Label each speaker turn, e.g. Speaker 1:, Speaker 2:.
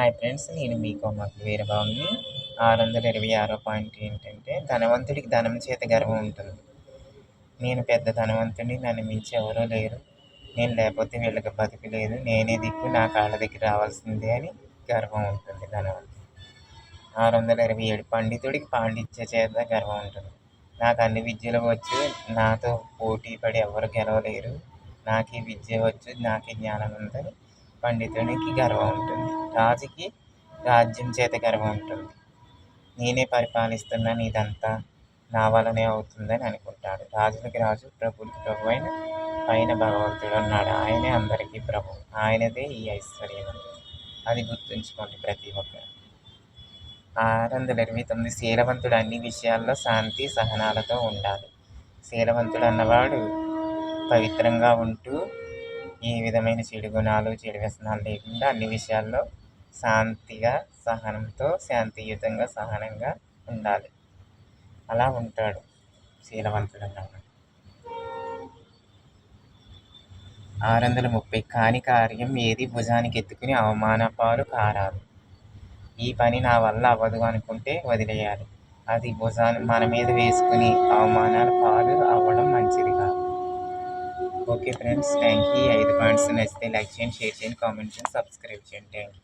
Speaker 1: Hi friends, నేను మీ కొమ్మకి వీరబాబుని. 626 point ఏంటంటే, ధనవంతుడికి ధనం చేత గర్వం ఉంటుంది. నేను పెద్ద ధనవంతుడిని, నన్ను మించి ఎవరూ లేరు, నేను లేకపోతే వీళ్ళకి బతుకు లేదు, నేనే దిక్కు, నా కాళ్ళ దగ్గర రావాల్సిందే అని గర్వం ఉంటుంది ధనవంతుడికి. 627 పండితుడికి పాండిత్య చేత గర్వం ఉంటుంది. నాకు అన్ని విద్యలు వచ్చు, నాతో పోటీ పడి ఎవరు గెలవలేరు, నాకే విద్య వచ్చు, నాకే జ్ఞానం ఉందని పండితునికి గర్వం ఉంటుంది. రాజుకి రాజ్యం చేత గర్వం ఉంటుంది. నేనే పరిపాలిస్తున్నాను, ఇదంతా నా వలనే అవుతుందని అనుకుంటాడు. రాజులకి రాజు, ప్రభువులకి ప్రభు అయిన పైన భగవంతుడు ఉన్నాడు. ఆయనే అందరికీ ప్రభు, ఆయనదే ఈ ఐశ్వర్యం. అది గుర్తుంచుకోండి ప్రతి ఒక్కరు. 629 శీలవంతుడు అన్ని విషయాల్లో శాంతి సహనాలతో ఉండాలి. శీలవంతుడు అన్నవాడు పవిత్రంగా ఉంటూ ఏ విధమైన చెడు గుణాలు, చెడు వ్యసనాలు లేకుండా అన్ని విషయాల్లో శాంతిగా, సహనంతో, శాంతియుతంగా, సహనంగా ఉండాలి. అలా ఉంటాడు శీలవంతుడు అన్నవాడు. 630 కాని కార్యం ఏది భుజానికి ఎత్తుకుని అవమాన పాలు కారాదు. ఈ పని నా వల్ల అవ్వదు అనుకుంటే వదిలేయాలి. అది మన మీద వేసుకుని అవమానాల పాలు అవ్వడం మంచిది కాదు. Okay friends, thank you. ఈ 5 పాయింట్స్ నచ్చితే లైక్ చేయండి, షేర్ చేయండి, కామెంట్ చేయండి, సబ్స్క్రైబ్ చేయండి. Thank you.